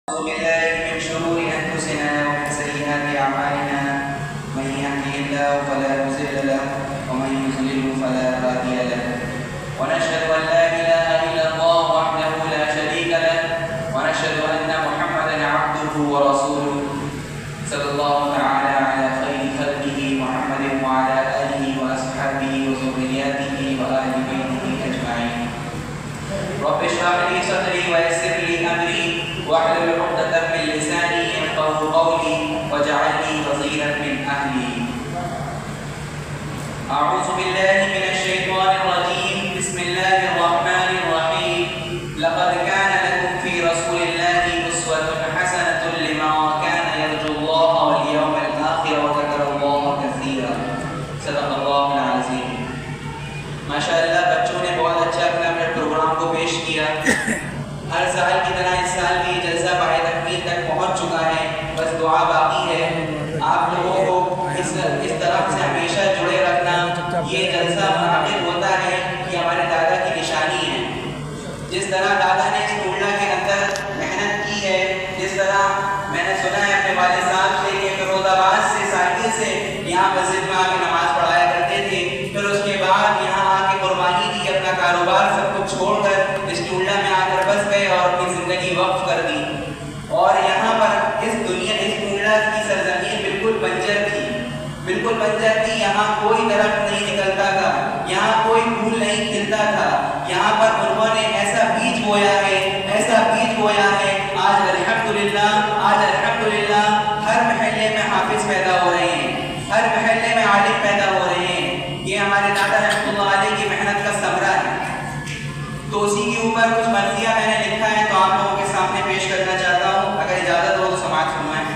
أعوذ بالله من شرور أنفسنا ومن سيئات أعمالنا من يهده الله فلا مضل له ومن يضلل فلا هادي له ونشهد أن لا إله إلا الله وحده لا شريك له ونشهد أن محمدا عبده ورسوله صلى الله تعالى على خير خلقه محمد وعلى آله وأصحابه وذرياته وآل بيته أجمعين. رب اشرح لي صدري ويسر لي أمري واحلل عقدة من لساني يفقهوا قولي واجعلني وزيرا من أهلي. أعوذ بالله من الشيطان الرجيم. بسم الله الرحمن الرحيم. لقد كان لكم في رسول الله أسوة حسنة لمن كان يرجو الله واليوم الآخر وذكر الله كثيرا. صدق الله العظيم. ماشاء اللہ بچوں نے بہت اچھا اپنا پروگرام کو پیش کیا. ہر سال کی طرح اس سال بھی جلسہ باہر تکمیل تک پہنچ چکا ہے. بس دعا باقی ہے. آپ لوگوں کو اس طرح سے ہمیشہ جڑے رکھنا. یہ جلسہ منعقد ہوتا ہے کہ ہمارے دادا کی نشانی ہے. جس طرح دادا نے اس ٹولہ کے اندر محنت کی ہے, جس طرح میں نے سنا ہے اپنے والد صاحب سے کہ فیروز آباد سے ساحل سے یہاں مسجد میں آ کے نماز پڑھایا کرتے تھے, پھر اس کے بعد یہاں آ کے قربانی دی, اپنا کاروبار سب کچھ چھوڑ کر اس ٹولہ میں آ کر بس گئے اور اپنی زندگی وقف کر دی. اور یہاں پر اس ٹولہ کی سرزمین بالکل بنجر تھی, بالکل بنجر تھی. یہاں کوئی درخت نہیں نکلتا تھا, یہاں کوئی پھول نہیں کھلتا تھا. یہاں پر انہوں نے ایسا بیج بویا ہے, ایسا بیج بویا ہے. آج الحمدللہ ہر محلے میں حافظ پیدا ہو رہے ہیں, ہر محلے میں عالم پیدا ہو رہے ہیں. یہ ہمارے دادا رحمۃ اللہ علیہ کی محنت کا ثمرہ ہے. تو اسی کے اوپر کچھ مرثیہ میں نے لکھا ہے تو آپ لوگوں کے سامنے پیش کرنا چاہتا ہوں, اگر اجازت ہو تو سماعت فرمائیں.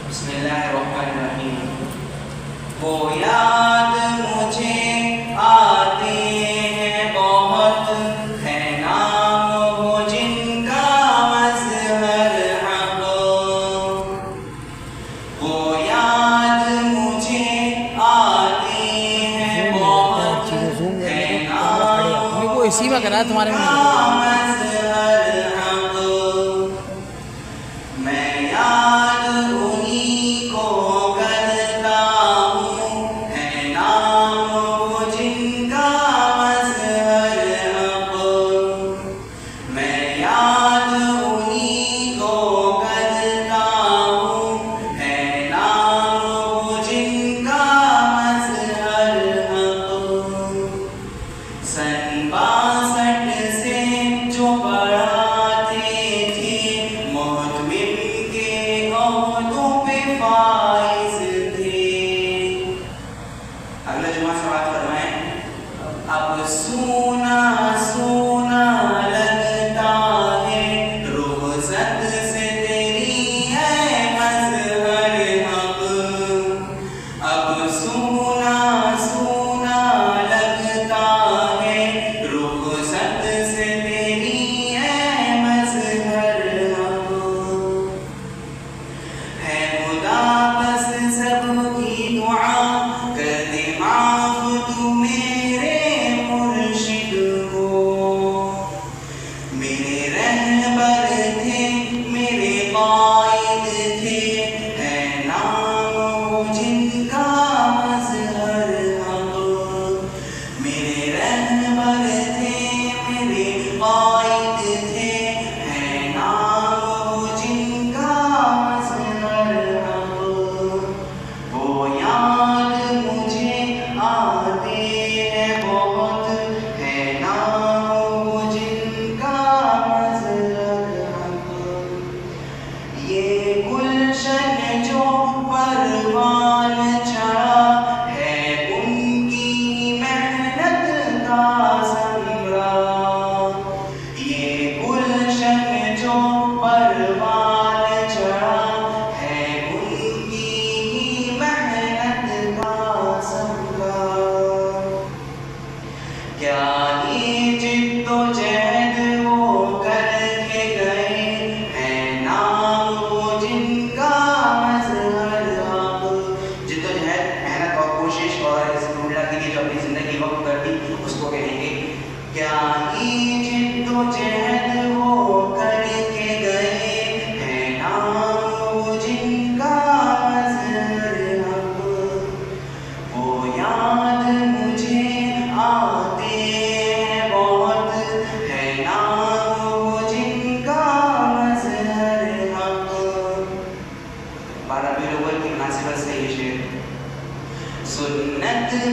بسم اللہ الرحمن الرحیم. وہ یاد مجھے آتے ہیں بہت, ہے نام وہ جن کا مظہر حق. وہ یاد مجھے آتے ہیں بہت, ہے نام وہ اسی میں کرا تمہارے میں یہ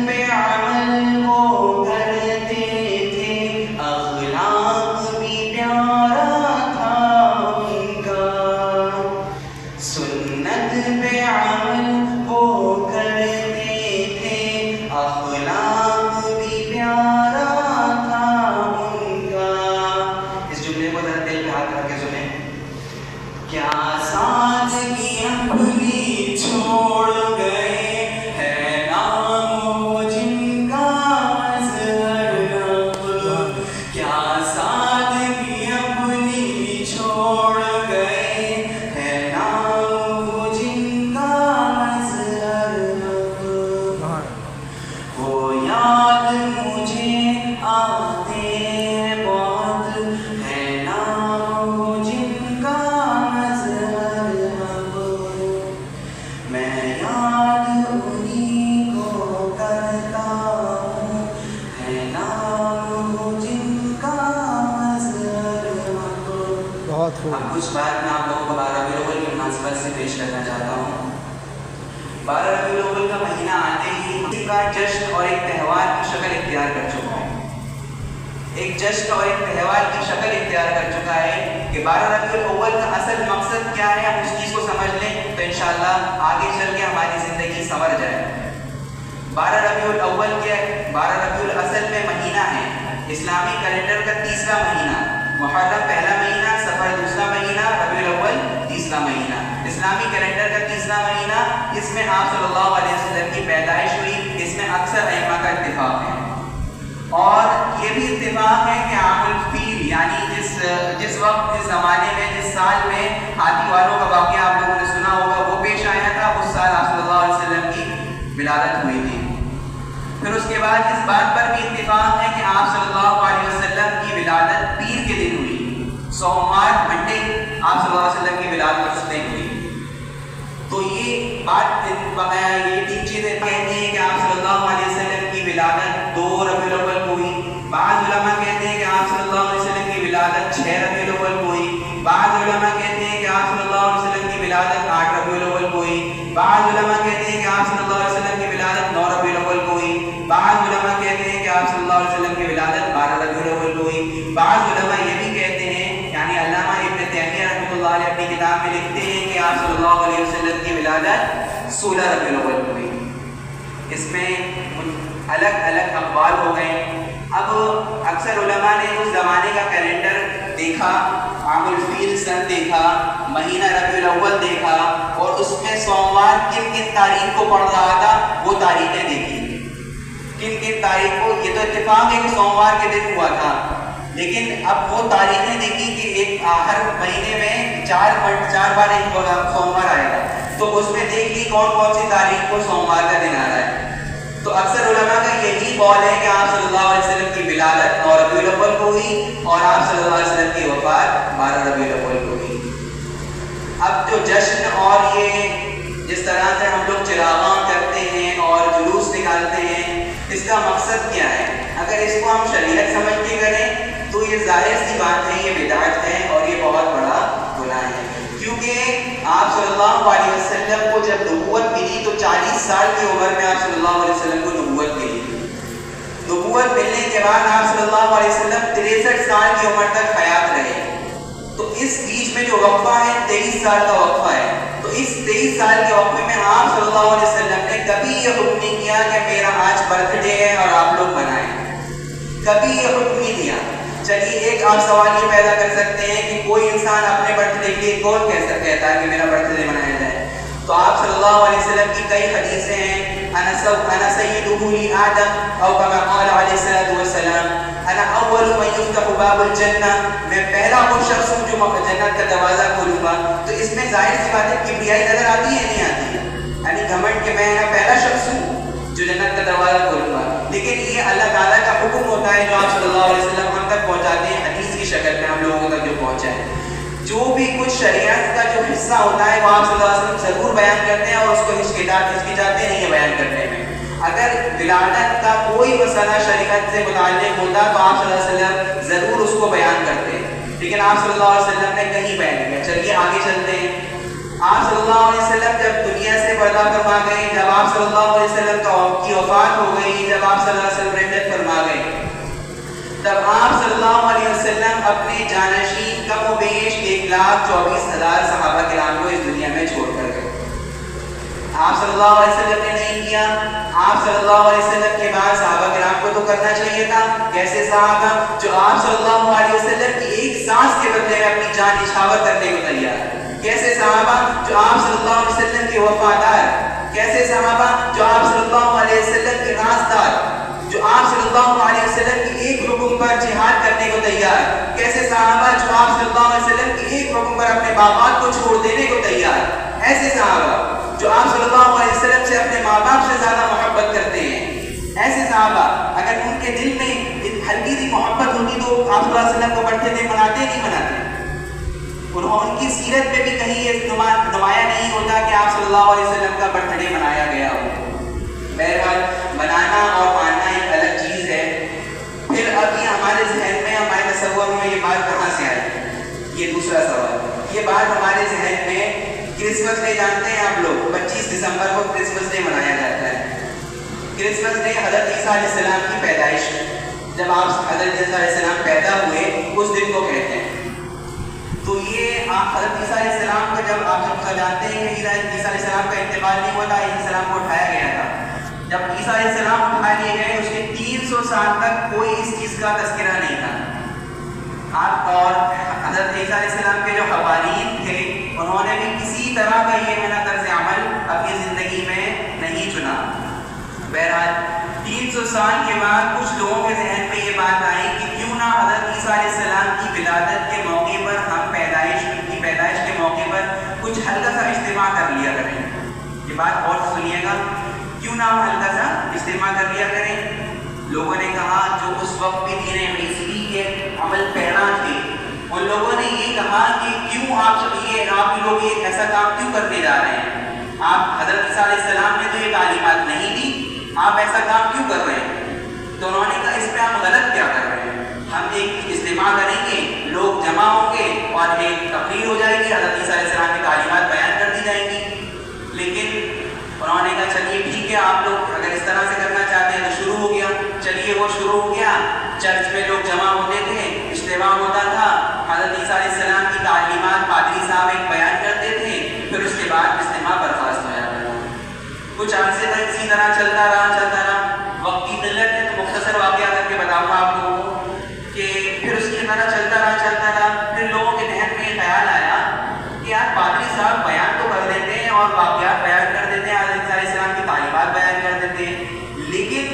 پہ عمل وہ کرتے تھے، اخلاق بھی پیارا تھا ان کا، سنت پہ عمل وہ کرتے تھے، اخلاق بھی پیارا تھا ان کا۔ اس جملے کو ذرا دل پہ ہاتھ رکھ کے سنیں۔ کیا سادگی اپنی چھوڑ گئے، ہے نام وہ جن کا مظہر اب، کیا سادگی اپنی چھوڑ گئے، ہے نام وہ جن کا مظہر اب، وہ یاد مجھے آتے بہت، ہے نام وہ جن کا مظہر اب، میں یاد انہیں کو کرتا ہوں، ہے نام وہ جن کا مظہر اب۔ بہت خوب۔ اب کچھ بات میں آپ لوگوں کو 12 ربیع الاول کی مناسبت سے پیش کرنا چاہتا ہوں۔ 12 ربیع الاول کا مہینہ آتے ہی اس کا جشن اور ایک تہوار کی شکل اختیار کر چکا ہے، ایک جشن اور ایک تہوار کی شکل اختیار کر چکا ہے کہ 12 ربیع الاول کا اصل مقصد کیا ہے، ہم اس چیز کو سمجھ لیں تو انشاءاللہ آگے چل کے ہماری زندگی سنور جائے۔ 12 ربیع الاول کے 12 ربیع الاصل میں مہینہ ہے اسلامی کیلنڈر کا تیسرا مہینہ، محرم پہلا مہینہ، صفر دوسرا مہینہ، ربیع الاول تیسرا مہینہ، اسلامی کیلنڈر کا تیسرا مہینہ۔ اس میں آپ صلی اللہ علیہ وسلم کی پیدائش ہوئی، اس میں اکثر ائمہ کا اتفاق ہے، اور یہ بھی اتفاق ہے کہ عام الفیل یعنی جس وقت جس زمانے میں جس سال میں ہاتھی والوں کا واقعہ آپ لوگوں نے سنا ہوگا وہ پیش آیا تھا، اس سال آپ صلی اللہ علیہ وسلم کی ولادت ہوئی تھی۔ پھر اس کے بعد اس بات پر بھی اتفاق ہے کہ آپ صلی اللہ علیہ وسلم کی ولادت پیر کے دن ہوئی، سوموار منڈے آپ صلی اللہ علیہ وسلم کی ولادت اس دن ہوئی۔ تو یہ بات یہ تین چیزیں کہتے ہیں کہ آپ صلی اللہ علیہ وسلم کی ولادت 2 ربیع الاول کو ہوئی، بعض علماء کہتے ہیں کہ آپ صلی اللہ علیہ وسلم کی ولادت 6 ربیع الاول کو ہوئی، بعض علماء کہتے ہیں کہ آپ صلی اللہ علیہ وسلم کی ولادت 8 ربیع الاول کو ہوئی، بعض علماء کہتے ہیں کہ آپ صلی اللہ علیہ وسلم کی ولادت 9 ربیع الاول کو ہوئی، بعض علماء کہتے ہیں کہ آپ صلی اللہ علیہ وسلم کی ولادت 12 ربیع الاول کو ہوئی، بعض علماء یہ بھی کہتے ہیں یعنی علامہ ابن تیمیہ رحمۃ اللہ علیہ اپنی کتاب میں لکھتے ہیں کہ آپ صلی اللہ علیہ وسلم کی ولادت 16 ربیع الاول کو ہوئی۔ اس میں الگ الگ اقوال ہو گئے۔ اب اکثر علماء نے اس زمانے کا کیلنڈر دیکھا، عام الفیل سن دیکھا، مہینہ ربیع الاول دیکھا، اور اس میں سوموار کن کن تاریخ کو پڑ رہا تھا وہ تاریخیں دیکھی، کن کن تاریخ کو، یہ تو اتفاق ہے کہ سوموار کے دن ہوا تھا، لیکن اب وہ تاریخیں دیکھی کہ ایک ہر مہینے میں 4 بار ایک سوموار آئے گا، تو اس میں دیکھ لی کون کون سی تاریخ کو سوموار کا دن آ رہا ہے۔ تو اکثر علماء کا یہی قول ہے کہ آپ صلی اللہ علیہ وسلم کی ولادت 9 ربیع الاول کو ہوئی اور آپ صلی اللہ علیہ وسلم کی وفات 12 ربیع الاول کو ہوئی۔ اب جو جشن اور یہ جس طرح سے ہم لوگ چراغاں کرتے ہیں اور جلوس نکالتے ہیں، اس کا مقصد کیا ہے؟ اگر اس کو ہم شریعت سمجھ کے کریں تو یہ ظاہر سی بات ہے، یہ بدعت ہے اور یہ بہت بڑا گناہ ہے، کیونکہ آپ صلی اللہ علیہ وسلم کو جب نبوت ملی تو 40 سال کی عمر میں آپ صلی اللہ علیہ وسلم کو نبوت ملی۔ نبوت ملنے کے بعد آپ صلی اللہ علیہ وسلم 63 سال کی عمر تک حیات رہے، تو اس بیچ میں جو وقفہ ہے 23 سال کا وقفہ ہے، تو اس 23 سال کے وقفے میں آپ صلی اللہ علیہ وسلم نے کبھی یہ حکم نہیں کیا کہ میرا آج برتھ ڈے ہے اور آپ لوگ منائیں، کبھی یہ حکم نہیں دیا۔ چلیے ایک آپ سوال یہ پیدا کر سکتے ہیں کہ کوئی انسان اپنے برتھ ڈے کے لیے کون کہتا ہے کہ میرا برتھ ڈے منایا جائے؟ تو آپ صلی اللہ علیہ وسلم کی کئی حدیثیں ہیں، انا سیدہ لی آدم او کما قال علیہ الصلوۃ والسلام، انا اول من یفتح باب الجنہ، میں پہلا وہ شخص ہوں جو جنت کا دروازہ کھولوں گا۔ تو اس میں ظاہر سی بات ہے کبریائی نظر آتی ہے نہیں آتی ہے، یعنی گھمنڈ کہ میں پہلا شخص ہوں جو جنت کا دروازہ کھولوں گا، لیکن یہ اللہ تعالیٰ کا حکم ہوتا ہے جو آپ صلی اللہ علیہ وسلم ہم تک پہنچاتے ہیں، حدیث کی شکل میں ہم لوگوں تک جو پہنچا ہے۔ جو بھی کچھ شریعت کا جو حصہ ہوتا ہے وہ آپ صلی اللہ علیہ وسلم ضرور بیان کرتے ہیں اور اس کو ہچکچاتے نہیں ہیں بیان کرنے میں۔ اگر ولادت کا کوئی مسئلہ شریعت سے متعلق ہوتا تو آپ صلی اللہ علیہ وسلم ضرور اس کو بیان کرتے ہیں، لیکن آپ صلی اللہ علیہ وسلم نے کہیں بیان کیا۔ چلیے آگے چلتے ہیں۔ آپ صلی اللہ علیہ وسلم جب دنیا سے پردہ فرما گئے، جب آپ صلی اللہ علیہ وسلم کی وفات ہو گئی، جب آپ صلی اللہ علیہ وسلم رحلت فرما گئے، تب آپ صلی اللہ علیہ وسلم اپنے جانشین کم و بیش 1,24,000 صحابہ کرام کو اس دنیا میں چھوڑ کر گئے۔ آپ صلی اللہ علیہ وسلم نے نہیں کیا، آپ صلی اللہ علیہ وسلم کے بعد صحابہ کرام کو تو کرنا چاہیے تھا۔ کیسے صحابہ جو آپ صلی اللہ علیہ وسلم کی ایک سانس کے بدلے میں اپنی جان نچھاور کرنے کو تیار ہے، کیسے صحابہ جو آپ صلی اللہ علیہ وسلم کے وفادار، کیسے صحابہ جو آپ صلی اللہ علیہ وسلم کے رازدار، جو آپ صلی اللہ علیہ وسلم کی ایک حکم پر جہاد کرنے کو تیار، کیسے صحابہ جو آپ صلی اللہ علیہ وسلم کی ایک حکم پر اپنے باپ باپ کو چھوڑ دینے کو تیار، ایسے صحابہ جو آپ صلی اللہ علیہ وسلم سے اپنے ماں باپ سے زیادہ محبت کرتے ہیں، ایسے صحابہ اگر ان کے دل میں ہلکی سی محبت ہوتی تو آپ صلی اللہ علیہ وسلم کو برتھڈے ڈے مناتے نہیں مناتے؟ ان کی سیرت میں بھی کہیں یہ نمایاں نہیں ہوتا کہ آپ صلی اللہ علیہ وسلم کا برتھ ڈے منایا گیا ہو۔ بہرحال بنانا اور ماننا ایک الگ چیز ہے۔ پھر اب یہ ہمارے ذہن میں، ہمارے تصور میں یہ بات کہاں سے آئی؟ یہ دوسرا سوال۔ یہ بات ہمارے ذہن میں کرسمس ڈے جانتے ہیں آپ لوگ، 25 دسمبر کو کرسمس ڈے منایا جاتا ہے۔ کرسمس ڈے حضرت عیسیٰ علیہ السلام کی پیدائش، جب آپ حضرت عیسیٰ علیہ السلام پیدا ہوئے اس دن کو کہتے ہیں۔ تو یہ آپ حضرت عیسیٰ علیہ السلام کا جب آپ سب جانتے ہیں کہ عیسیٰ علیہ السلام کا انتقال نہیں ہوا تھا، عیسیٰ علیہ السلام کو اٹھایا گیا تھا۔ جب عیسیٰ علیہ السلام اٹھا لیے گئے اس کے 300 سال تک کوئی اس چیز کا تذکرہ نہیں تھا۔ آپ اور حضرت عیسیٰ علیہ السلام کے جو حوارین تھے انہوں نے بھی کسی طرح کا یہ طرز عمل اپنی زندگی میں نہیں چنا۔ بہرحال 300 سال کے بعد کچھ لوگوں کے ذہن میں یہ بات آئی کہ کیوں نہ حضرت عیسیٰ علیہ السلام کی ولادت کے موقع پر ہم ان کی پیدائش کے موقع پر کچھ ہلکا سا اجتماع کر لیا کریں۔ یہ بات اور سنیے گا، کیوں نہ ہم ہلکا سا اجتماع کر لیا کریں؟ لوگوں نے کہا جو اس وقت بھی دین عیسوی کے عمل پیرا تھے، ان لوگوں نے یہ کہا کہ کیوں آپ لوگ یہ ایسا کام کیوں کرنے جا رہے ہیں؟ آپ حضرت عیسیٰ علیہ السلام نے تو یہ تعلیمات نہیں دی، آپ ایسا کام کیوں کر رہے ہیں؟ تو انہوں نے کہا اس پہ آپ غلط کیا کر رہے ہیں؟ ہم ایک اجتماع کریں گے، لوگ جمع ہوں گے اور ایک تقریر ہو جائے گی، حضرت عیسیٰ علیہ السلام کی تعلیمات بیان کر دی جائیں گی۔ لیکن انہوں نے کہا چلیے ٹھیک ہے، آپ لوگ اگر اس طرح سے کرنا چاہتے ہیں تو شروع ہو گیا۔ چلیے وہ شروع ہو گیا، چرچ میں لوگ جمع ہوتے تھے، اجتماع ہوتا تھا، حضرت عیسیٰ علیہ السلام کی تعلیمات پادری صاحب ایک بیان کرتے تھے، پھر اس کے بعد اجتماع برخاست ہو جاتا تھا۔ کچھ عرصے تک اسی طرح چلتا رہا۔ وقت کی قلت ہے تو مختصر واقعہ کر کے بتاؤں گا آپ لوگوں کو کہ پھر اس کی طرح چلتا رہا۔ پھر لوگوں کے ذہن میں یہ خیال آیا کہ یار پادری صاحب بیان تو کر دیتے ہیں اور واقعات بیان کر دیتے ہیں، حضرت علیہ السلام کی تعلیمات بیان کر دیتے ہیں، لیکن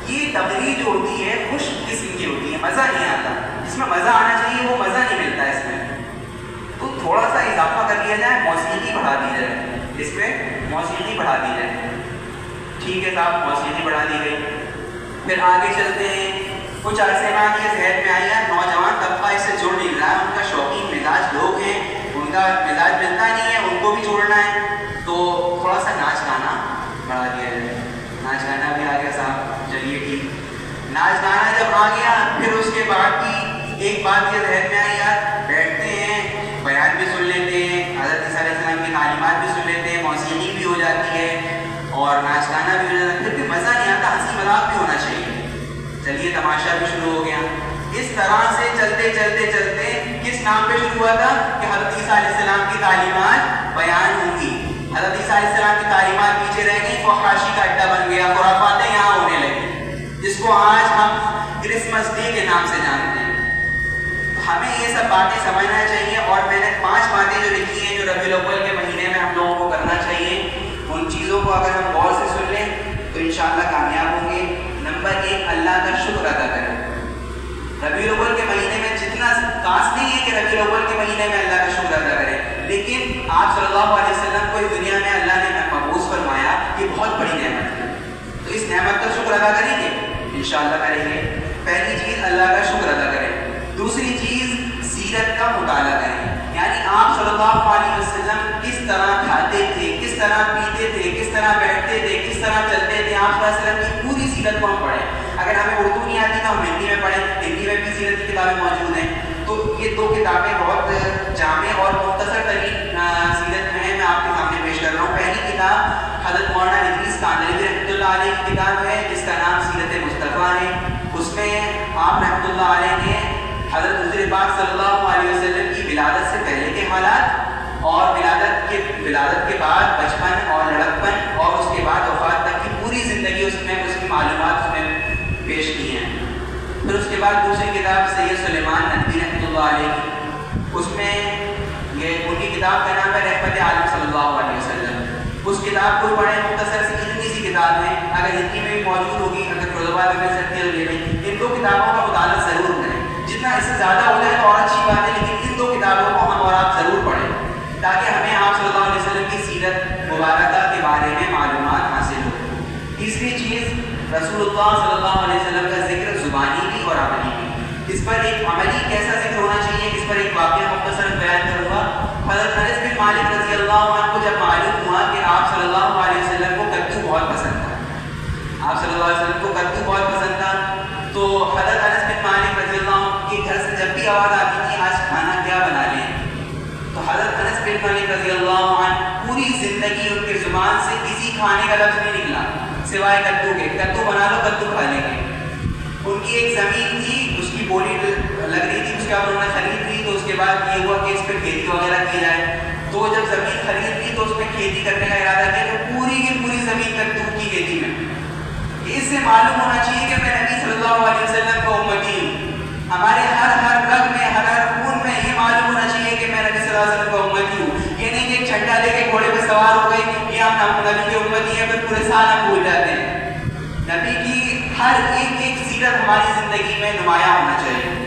یہ تقریر جو ہوتی ہے خوش قسم کی ہوتی ہے، مزہ نہیں آتا، جس میں مزہ آنا چاہیے وہ مزہ نہیں ملتا اس میں۔ تو تھوڑا سا اضافہ کر لیا جائے، موسیقی بڑھا دی جائے، اس پہ موسیقی بڑھا دی جائے۔ ٹھیک ہے صاحب، موسیقی بڑھا دی گئی۔ پھر آگے چلتے ہیں، کچھ عرصے بعد یہ ذہن میں آیا نوجوان طبقہ اس سے جڑ نہیں رہا ہے، ان کا شوقین مزاج لوگ ہیں، ان کا مزاج ملتا نہیں ہے، ان کو بھی جوڑنا ہے، تو تھوڑا سا ناچ گانا بڑھا دیا جائے۔ ناچ گانا بھی آ گیا صاحب، چلیے ٹھیک، ناچ گانا جب آ گیا پھر اس کے بعد بھی ایک بات یہ ذہن میں آئی، یار بیٹھتے ہیں، بیان بھی سن لیتے ہیں، حضرت عیسیٰ علیہ السلام کی تعلیمات بھی سن لیتے ہیں، موسیقی بھی ہو جاتی ہے اور ناچ گانا بھی ہو جاتا ہے، پھر بھی مزہ نہیں آتا، ہنسی مذاق بھی ہونا چاہیے، چلیے تماشا بھی شروع ہو گیا۔ اس طرح سے چلتے کس نام پہ شروع ہوا تھا کہ حضرت عیسیٰ علیہ السلام کی تعلیمات بیان ہوں گی، حضرت عیسیٰ علیہ السلام کی تعلیمات پیچھے رہ گئی، فحاشی کا اڈا بن گیا، خرافاتیں یہاں ہونے لگی، جس کو آج ہم کرسمس ڈے کے نام سے جانتے ہیں۔ ہمیں یہ سب باتیں سمجھنا چاہیے، اور میں نے 5 باتیں جو لکھی ہیں جو ربیع الاول کے مہینے میں ہم لوگوں کو کرنا چاہیے، ان چیزوں کو اگر ہم غور سے سن لیں تو انشاءاللہ کامیاب ہوں گے۔ نمبر 1، اللہ کا شکر ادا کریں۔ ربیع الاول کے مہینے میں جتنا خاص نہیں ہے کہ ربیع الاول کے مہینے میں اللہ کا شکر ادا کریں، لیکن آپ صلی اللہ علیہ وسلم کو اس دنیا میں اللہ نے مبعوث فرمایا، یہ بہت بڑی نعمت ہے، تو اس نعمت کا شکر ادا کریں گے، انشاءاللہ کریں گے۔ پہلی چیز اللہ کا شکر ادا کریں۔ دوسری چیز سیرت کا مطالعہ کریں، یعنی آپ صلی اللہ علیہ وسلم کس طرح کھاتے تھے، کس طرح پیتے تھے، کس طرح بیٹھتے تھے، کس طرح چلتے تھے، آپ صلی اللہ علیہ وسلم کی پوری سیرت کو ہم پڑھیں۔ اگر ہمیں اردو نہیں آتی تو ہم ہندی میں پڑھیں، ہندی میں بھی سیرت کی کتابیں موجود ہیں، تو یہ 2 کتابیں بہت جامع اور مختصر ترین سیرت میں اللہ علیہ کی کتاب ہے جس کا نام سیرت مصطفیٰ ہے. اس میں آپ رحمۃ اللہ علیہ نے حضرت حضور پاک صلی اللہ علیہ وسلم کی ولادت سے پہلے کے حالات اور ولادت کے بعد بچپن اور لڑکپن اور اس کے بعد وفات تک کی پوری زندگی اس کی معلومات اس میں پیش کی ہیں. پھر اس کے بعد دوسری کتاب سید سلیمان ندوی رحمۃ اللہ علیہ کی, اس میں یہ ان کی کتاب کا نام ہے رحمت عالم صلی اللہ علیہ وسلم. اس کتاب کو پڑھیں, مختصر سی اتنی سی کتاب ہے, اگر ہندی میں بھی موجود ہوگی, اگر فیروزآباد میں مل سکتی ہے تو لے لیں. ان دو کتابوں کا مطالعہ ضرور کریں, جتنا اس سے زیادہ ہو جائے تو اور اچھی بات ہے, لیکن ان دو کتابوں کو ہم اور آپ ضرور پڑھیں تاکہ ہمیں آپ صلی اللہ علیہ وسلم کی سیرت مبارکہ کے بارے میں معلومات حاصل ہو. تیسری چیز, رسول اللہ صلی اللہ علیہ وسلم کا ذکر زبانی بھی اور عملی بھی. اس پر ایک عملی کیسا ذکر ہونا چاہیے, اس پر ایک واقعہ مختصر بیان کروں گا. حضرت انس بن مالک رضی اللہ عنہ کو جب معلوم ہوا کہ آپ صلی اللہ علیہ وسلم کو کدو بہت پسند تھا, آپ صلی اللہ علیہ وسلم کو کدو بہت پسند تھا, تو حضرت انس بن مالک رضی اللہ عنہ کے گھر سے جب بھی آواز آتی تھی آج کھانا کیا بنا لیں, تو حضرت انس بن مالک رضی اللہ عنہ پوری زندگی ان کے زبان سے کسی کھانے کا لفظ نہیں نکلا سوائے کدو کے. کدو بنا لو, کدو کھا لیں گے. ان کی ایک زمین تھی, اس کی بولی لگ رہی تھی, اس کے بعد انہوں نے خرید لی. تو اس کے بعد یہ ہوا کہ اس پہ کھیتی وغیرہ کی جائے. تو جب زمین خرید لی تو اس میں کھیتی کرنے کا ارادہ کیا, تو پوری کی پوری زمین کدو کی کھیتی میں. اس سے معلوم ہونا چاہیے کہ میں نبی صلی اللہ علیہ وسلم کا امتی ہوں. ہمارے ہر رگ میں, ہر خون میں یہ معلوم ہونا چاہیے کہ میں نبی صلی اللہ علیہ وسلم کا امتی ہوں. یہ نہیں کہ ایک جھنڈا لے کے گھوڑے پہ سوار ہو گئے, یہ ہم نبی کے امتی ہیں, پھر پورے سال ہم بھول جاتے ہیں. نبی کی ہر ایک سیرت ہماری زندگی میں نمایاں ہونا چاہیے.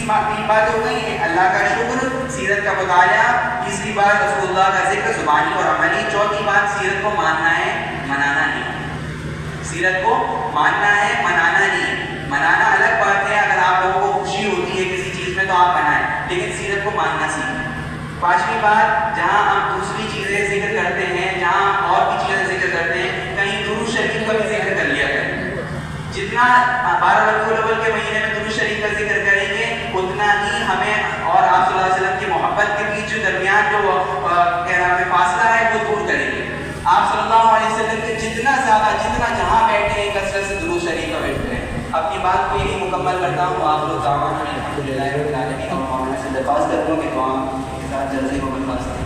تین باتیں ہو گئی ہیں, اللہ کا شکر, سیرت کا مطالعہ. تیسری بات رسول اللہ کا ذکر زبانی اور عملی. چوتھی بات سیرت کو ماننا ہے, منانا نہیں. سیرت کو ماننا ہے, منانا نہیں. منانا الگ بات ہے, اگر آپ لوگوں کو خوشی ہوتی ہے کسی چیز میں تو آپ منائیں, لیکن سیرت کو ماننا سیکھیں. پانچویں بات, جہاں ہم دوسری چیزیں ذکر کرتے ہیں, جہاں اور بھی چیزیں ذکر کرتے ہیں, کہیں درود شریف کا بھی ذکر کر لیا کریں. جتنا 12 ربیع الاول کے مہینے میں درود شریف کا ذکر کریں گے اتنا ہی ہمیں اور آپ صلی اللہ علیہ وسلم کی محبت کے بیچ جو درمیان جو فاصلہ ہے وہ دور کریں گے. آپ صلی اللہ علیہ وسلم کے جتنا زیادہ, جتنا جہاں بیٹھے ہیں کثرت سے درود شریف کا بیٹھ رہے ہیں. اپنی بات کو یہی مکمل کرتا ہوں. آپ لوگ دعوانا الحمدللہ رب العالمین, اور مولانا سے درخواست کرتا ہوں کہ دعا کے ساتھ جلدی کو درخواست کریں.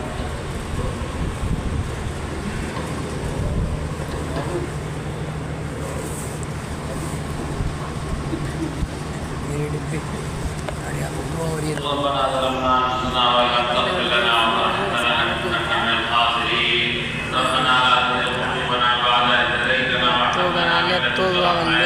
ربنا ظلمنا انفسنا وان لم تغفر لنا وترحمنا لنكونن من الخاسرين. ربنا لا تزغ قلوبنا بعد إذ هديتنا وهب لنا من لدنك رحمة